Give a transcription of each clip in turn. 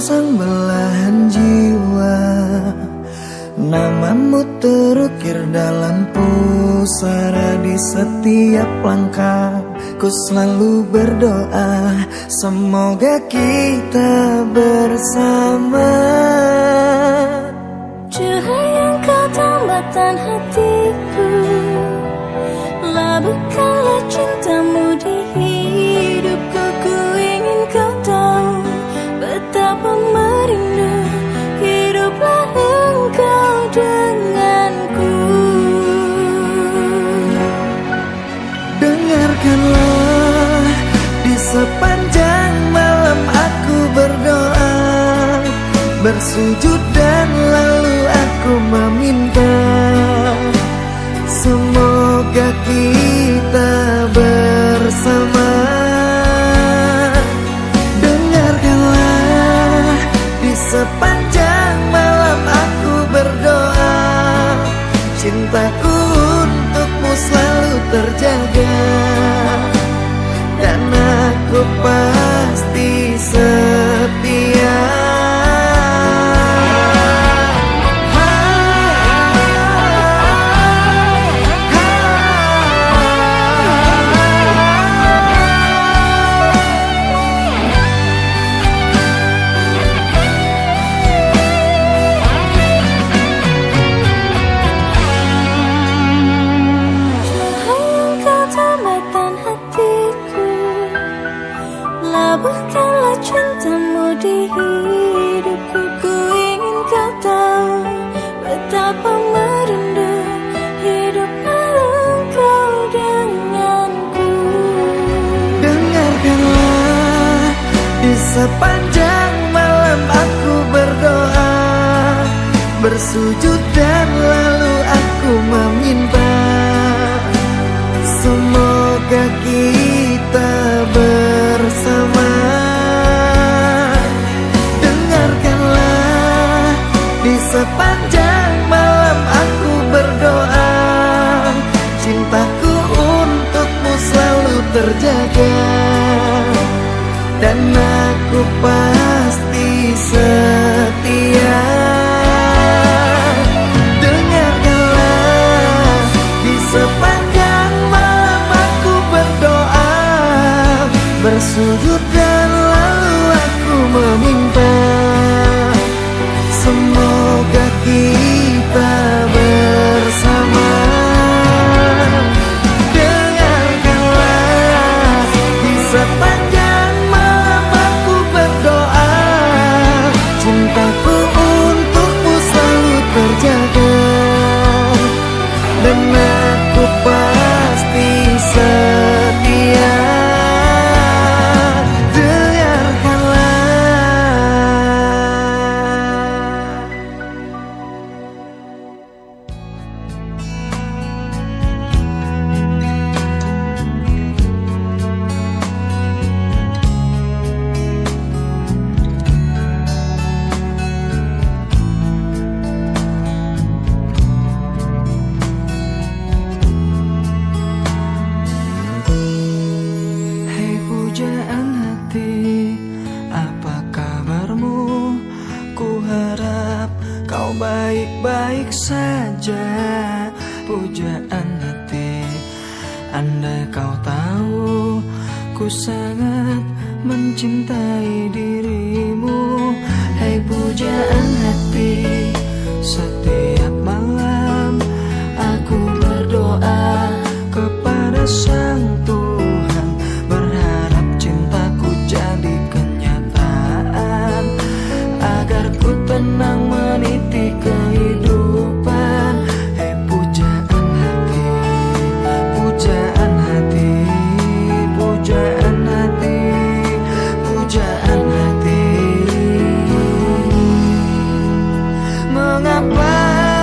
sang belahan jiwa. Namamu terukir dalam pusara di setiap langkah. Ku selalu berdoa semoga kita bersama. Cahaya engkau tambatan hatiku, labuhkanlah cintamu di hidupku. Ku ingin kau tahu betapa merindu hiduplah engkau denganku. Dengarkanlah di sepanjang malam aku berdoa, bersujud dan lalu aku meminta semoga kita bersama. Dengarkanlah di sepanjang malam aku berdoa, cintaku untukmu selalu terjaga, dan aku pasti setia. Labuhkanlah cintamu di hidupku. Ku ingin kau tahu betapa merindu hiduplah engkau denganku. Dengarkanlah di sepanjang malam aku berdoa, bersujud dan lalu aku meminta semoga kita bersama. Dengarkanlah di sepanjang malam aku berdoa, cintaku untukmu selalu terjaga, dan aku pasti setia. Dengarkanlah di sepanjang malam aku berdoa, bersujud dan lalu aku meminta semoga kita bersama. Dengarkanlah di sepanjang malam aku berdoa, cintaku untukmu selalu terjaga, dan aku pasti setia. Pujaan hati, apa kabarmu? Ku harap kau baik-baik saja. Pujaan hati, andai kau tahu ku sangat mencintai dirimu. Hai pujaan hati, setiap malam aku berdoa kepada Sang Tuhan, berharap cintaku jadi kenyataan, agar ku tenang meniti kehidupan. Hei pujaan hati, pujaan hati, pujaan hati, pujaan hati. Mengapa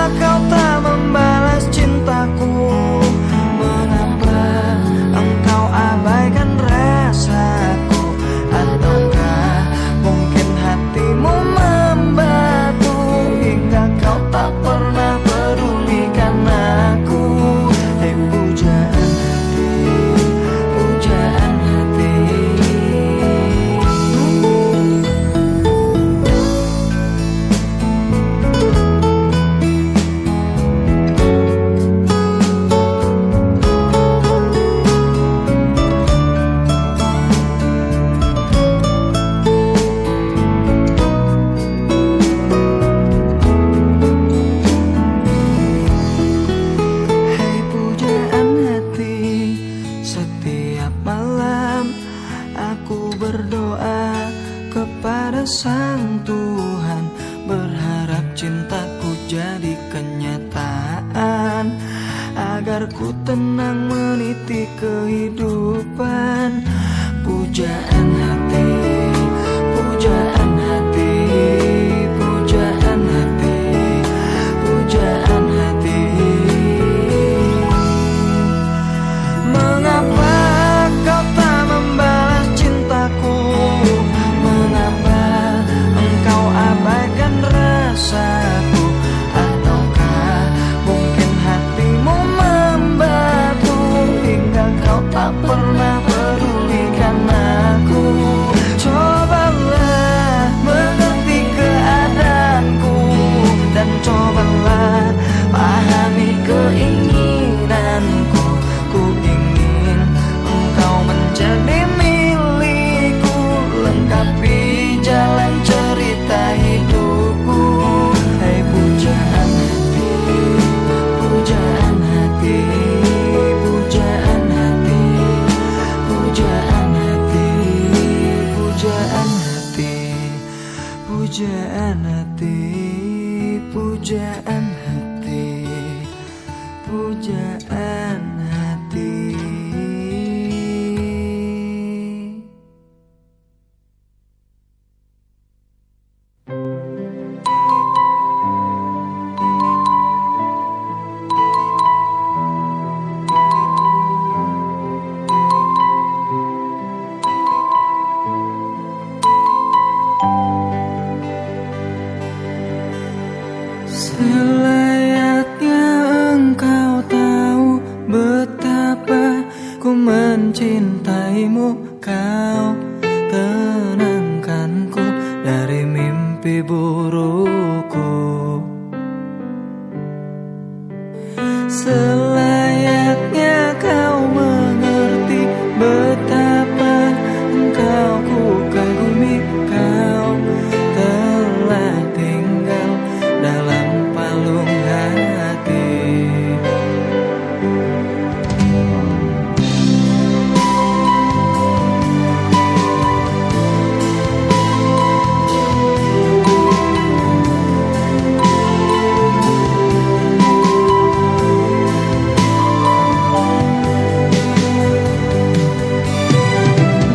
sang Tuhan, berharap cintaku jadi kenyataan, agar ku tenang meniti kehidupan. Pujaan hati, pujaan hati, pujaan hati, pujaan hati. Mengapa kau tak membalas cintaku? Mengapa engkau abaikan rasaku? Ataukah mungkin hatimu membatu hingga kau tak pernah pedulikan aku? Cobalah mengerti keadaanku dan cobalah pahami keinginanku. Ku ingin engkau menjadi milikku, lengkapi jalan cerita hidupku. Hai pujaan hati, pujaan hati, pujaan hati, pujaan hati, pujaan hati, pujaan hati, pujaan hati, pujaan hati. Selayaknya engkau tahu betapa ku mencintaimu. Kau tenangkanku dari mimpi burukku. Selayaknya kau mengerti betapa engkau ku kagumi. Kau telah tinggal dalam palung hati.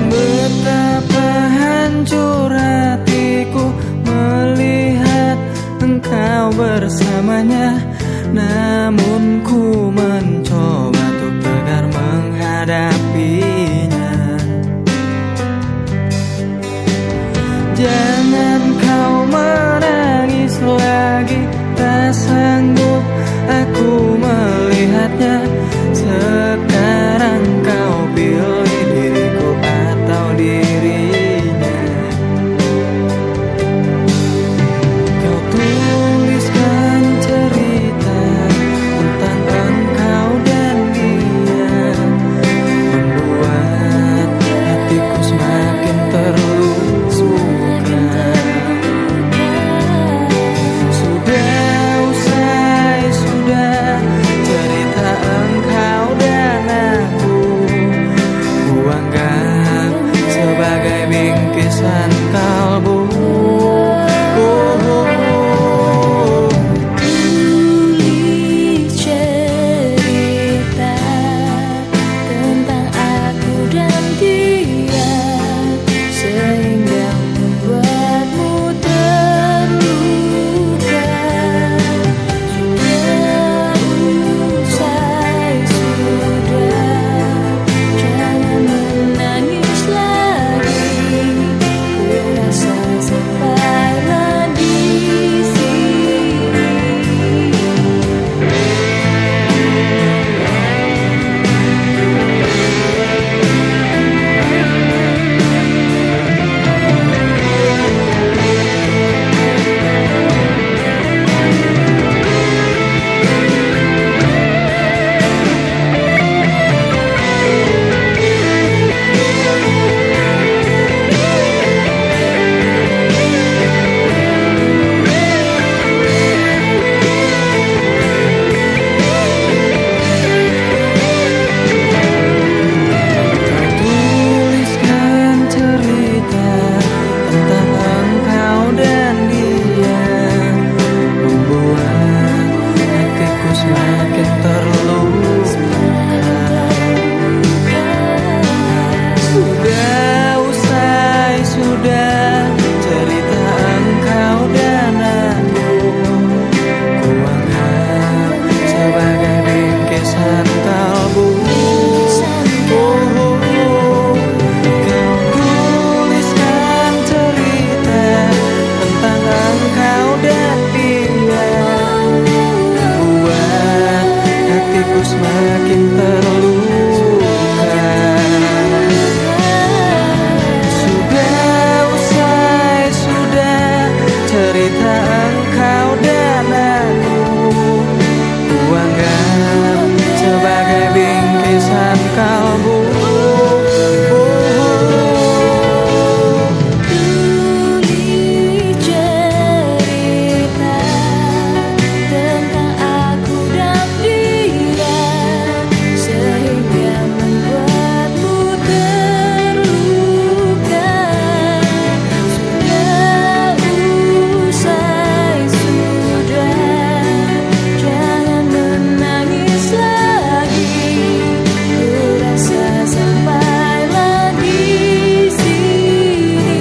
Betapa hancur hatiku melihat engkau bersamanya, namun ku mencoba untuk tegar menghadapinya. Jangan kau menangis lagi, tak sanggup aku melihatnya. Sekarang kau pilih diriku atau dirinya. Kau tuliskan cerita tentang engkau dan dia, Sudah usai, sudah cerita engkau dan aku. Ku anggap sebagai bingkisan kalbu. Kau tuliskan cerita tentang engkau dan dia, buat hatiku semakin terluka. Sudah usai, sudah cerita engkau dan aku. Ku anggap sebagai bingkisan kalbu. Tulis cerita tentang aku dan dia, sehingga membuatmu terluka. Sudah usai, sudah, jangan menangis lagi. Ku rasa sampailah di sini.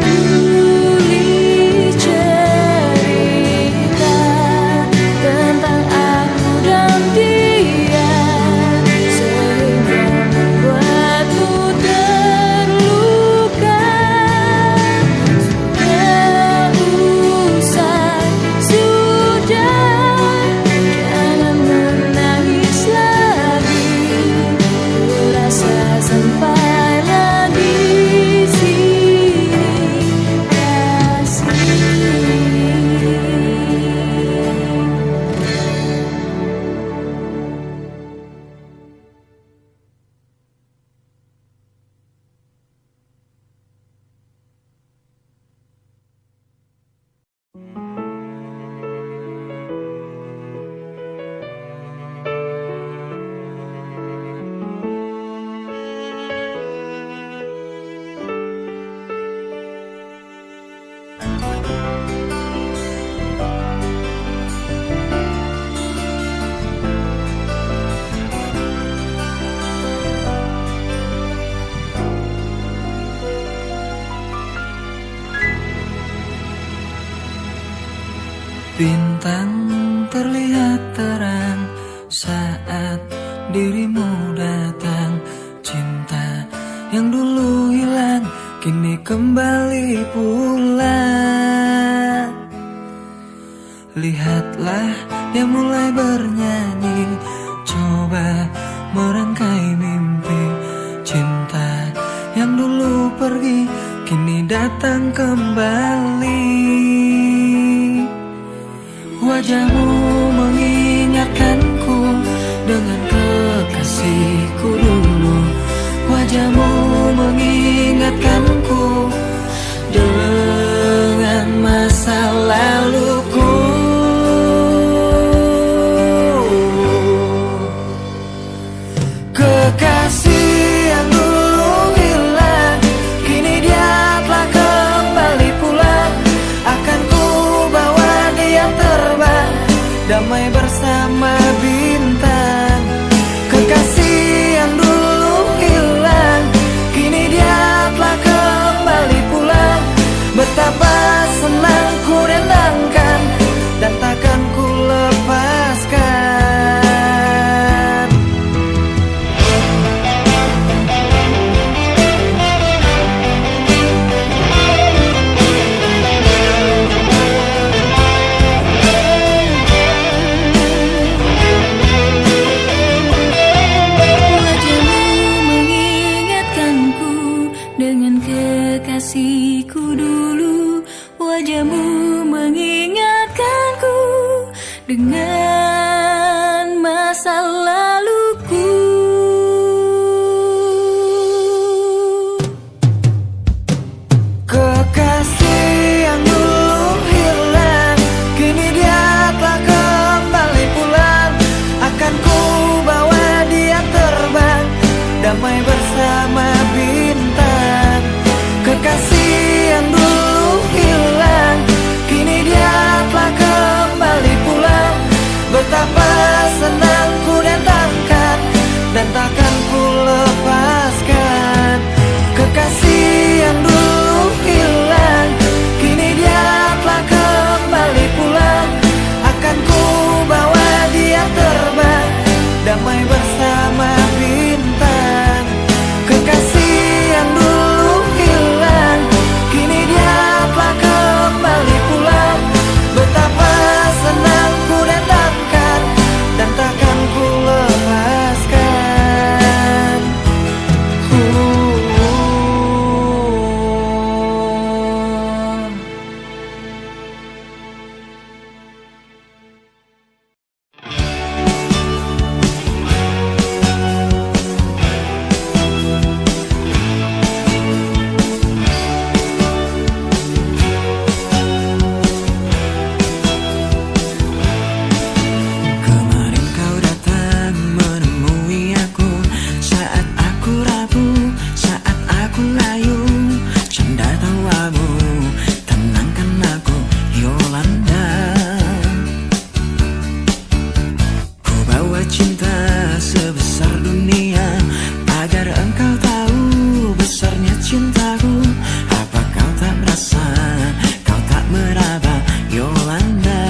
Tulis cerita tentang aku dan dia, sehingga membuatmu terluka. Sudah usai, sudah, jangan menangis lagi. Ku rasa sampailah di sini, kasih. Bintang terlihat terang saat dirimu datang. Cinta yang dulu hilang kini kembali pulang. Lihatlah yang mulai bernyanyi, coba merangkai mimpi. Cinta yang dulu pergi kini datang kembali. Wajahmu mengingatkanku dengan kekasihku dulu. Wajahmu mengingatkanku dengan masa laluku. Kekasih yang dulu hilang, kini dia telah kembali pulang. Akan ku bawa dia terbang, damai bersama bintang. Kekasih yang bersama bintang. Kekasih yang dulu hilang, kini dia telah kembali pulang. Betapa senang ku datangkan dan takkan ku lepaskan. Kemarin kau datang menemui aku saat aku rapuh, saat aku layu. Canda tawamu tenangkan aku, Yolanda. Ku bawa cinta sebesar dunia agar engkau tahu besarnya cintaku. Apa kau tak merasa, kau tak meraba, Yolanda?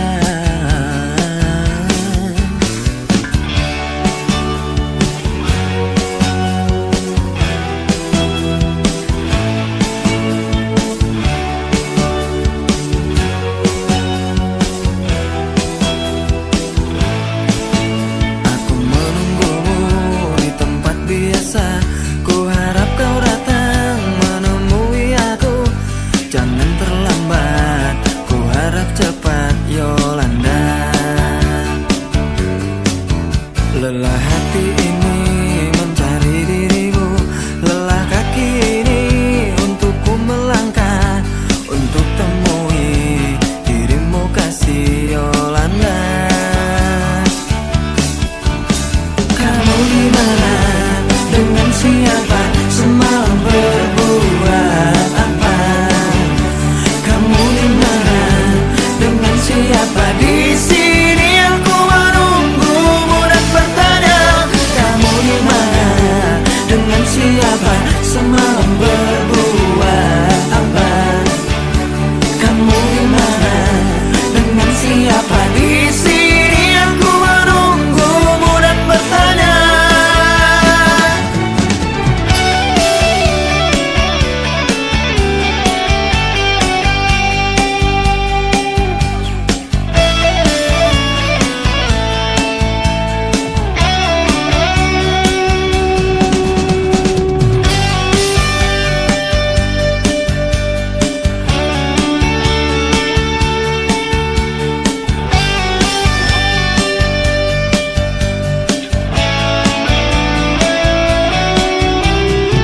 Aku menunggumu di tempat biasa. Ku harap kau datang menemui aku. Jangan terlambat, ku harap cepat, Yolanda. Lelah hati ini mencari dirimu, lelah kaki ini untukku melangkah, untuk temui dirimu, kasih Yolanda. Kamu di mana? Dengan siapa? Semalam berbuat apa? Kamu di mana? Dengan siapa? Di sini aku menunggumu dan bertanya. Kamu di mana? Dengan siapa? Semalam berbuat apa? Kamu di mana? Dengan siapa? Di sini aku menunggumu dan bertanya.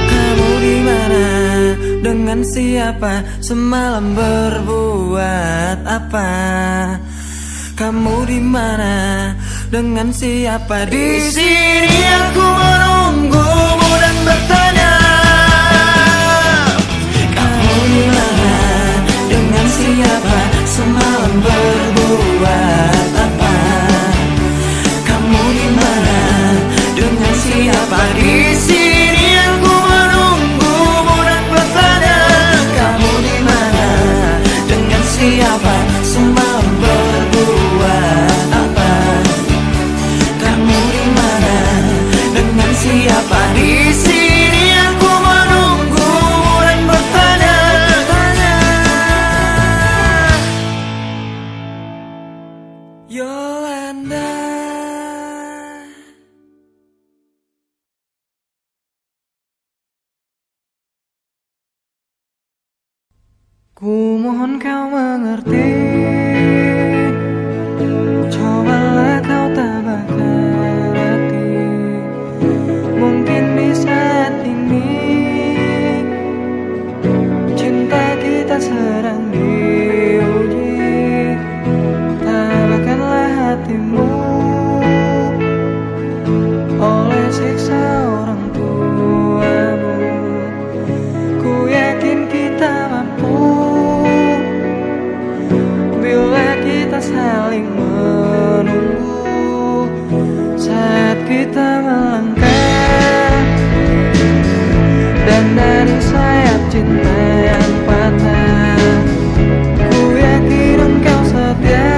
Kamu di mana? Dengan siapa? Semalam berbuat apa? Kamu di mana? Dengan siapa? Di sini aku menunggumu dan bertanya. Kamu di mana? Dengan siapa? Semalam berbuat apa? Kamu di mana? Dengan siapa? Di sini aku menunggumu dan bertanya. Kamu di mana? Dengan siapa? Semalam berbuat apa? Kamu di mana? Dengan siapa? Di sini aku menunggumu dan bertanya. Yolanda. Ku mohon kau mengerti, cobalah kau tabahkan hati. Mungkin di saat ini cinta kita sedang diuji. Tabahkanlah hatimu oleh siksa orang tuamu. Ku yakin kita mampu bila kita saling menunggu saat kita melangkah. Dan dari sayap cinta yang patah, ku yakin engkau setia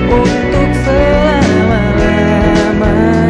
untuk selama-lamanya.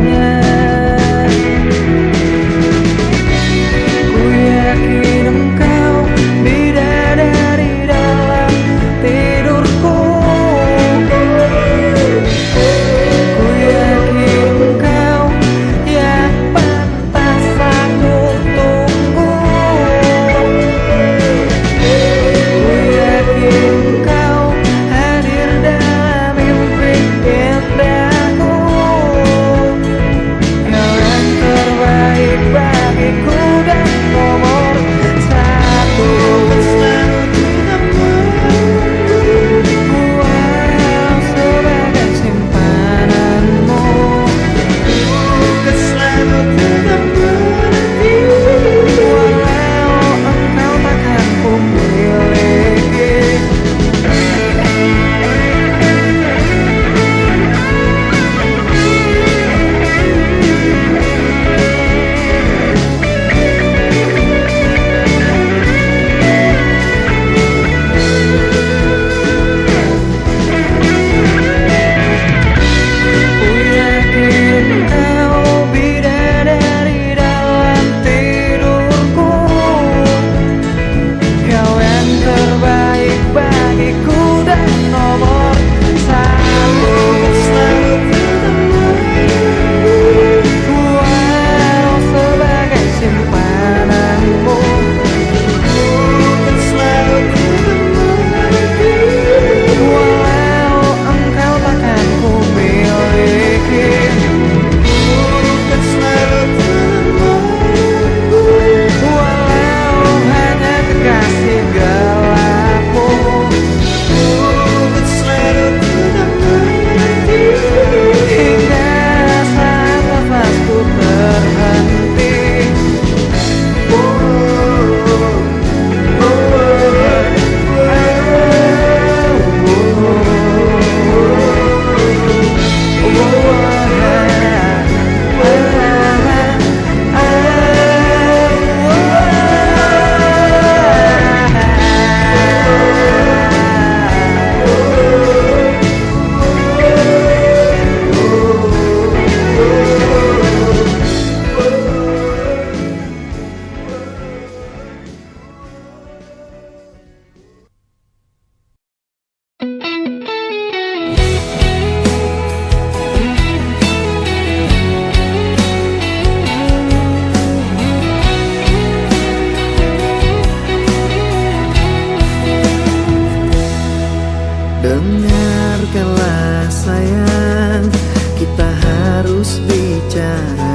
bicara.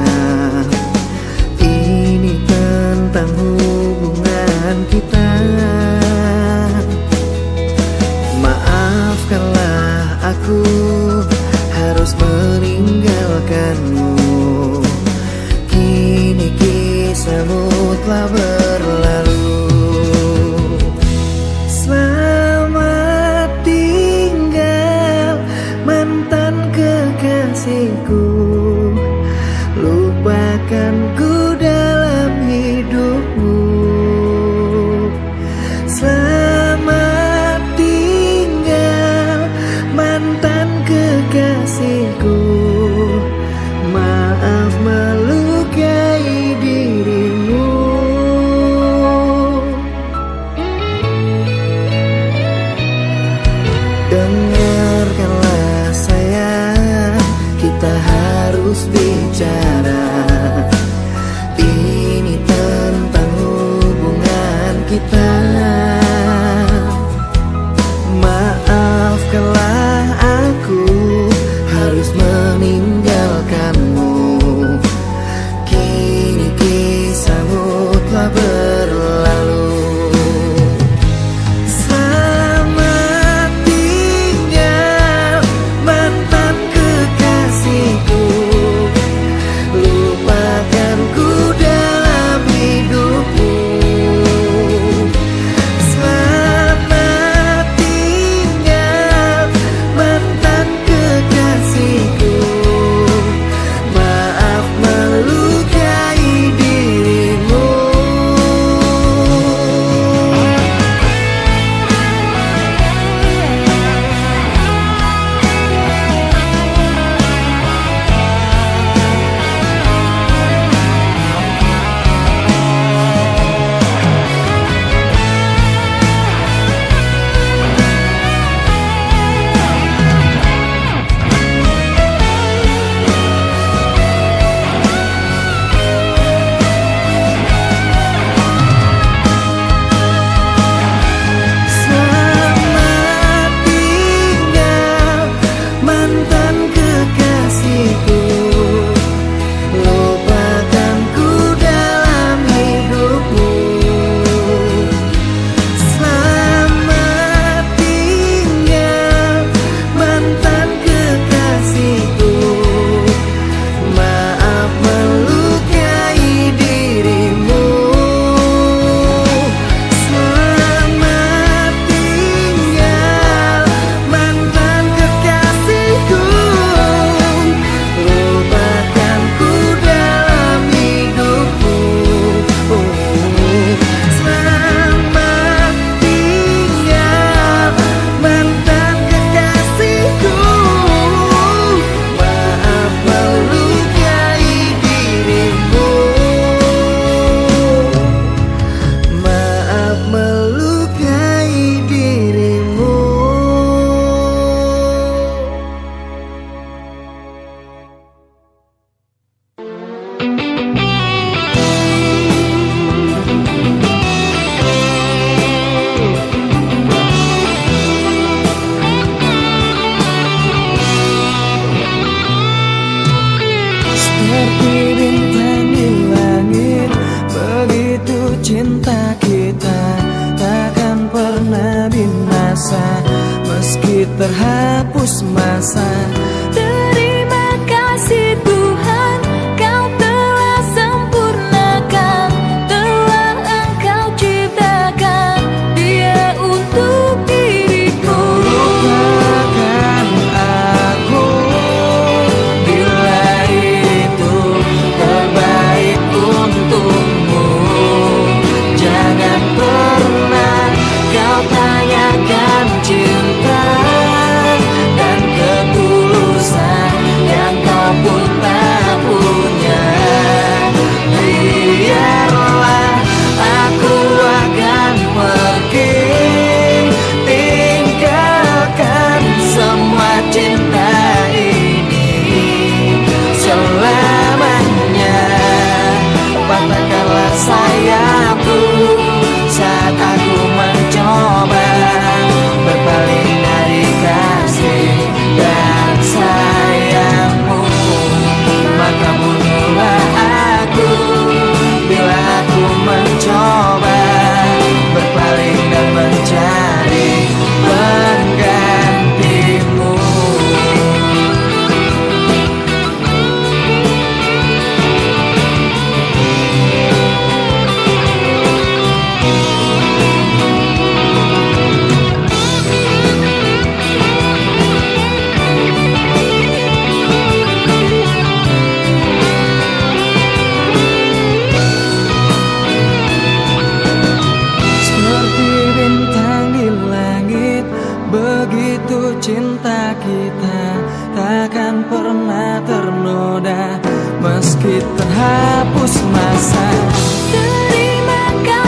Ini tentang hubungan kita. Maafkanlah aku harus meninggalkanmu. Kini kisahmu telah berlalu. Selamat tinggal mantan kekasihku. Lupakanku dalam hidupmu. Selamat tinggal mantan kekasihku. Maaf melukai dirimu. Dengarkanlah sayang, kita harus bicara. Ini tentang hubungan kita. Maafkanlah aku harus meninggalkanmu. Kini kisahmu telah berlalu. Selamat tinggal mantan kekasihku. Lupakanku dalam hidupmu. Selamat tinggal mantan kekasihku. Maaf melukai dirimu. Selamat tinggal mantan kekasihku. Lupakanku dalam hidupmu. Selamat tinggal mantan kekasihku. Maaf melukai dirimu. Selamat tinggal mantan kekasihku. Lupakanku dalam hidupmu. Selamat tinggal mantan kekasihku. Maaf melukai dirimu. Maaf melukai dirimu. Seperti bintang di langit, begitu cinta kita takkan pernah binasa, meski terhapus masa. Terima kasih Tuhan, Kau telah sempurnakan, telah Engkau ciptakan Dia untuk diriku. Lupakan aku bila itu terbaik untukmu. Jangan pernah kau tanyakan cinta dan ketulusan terhapus masa. Terima kasih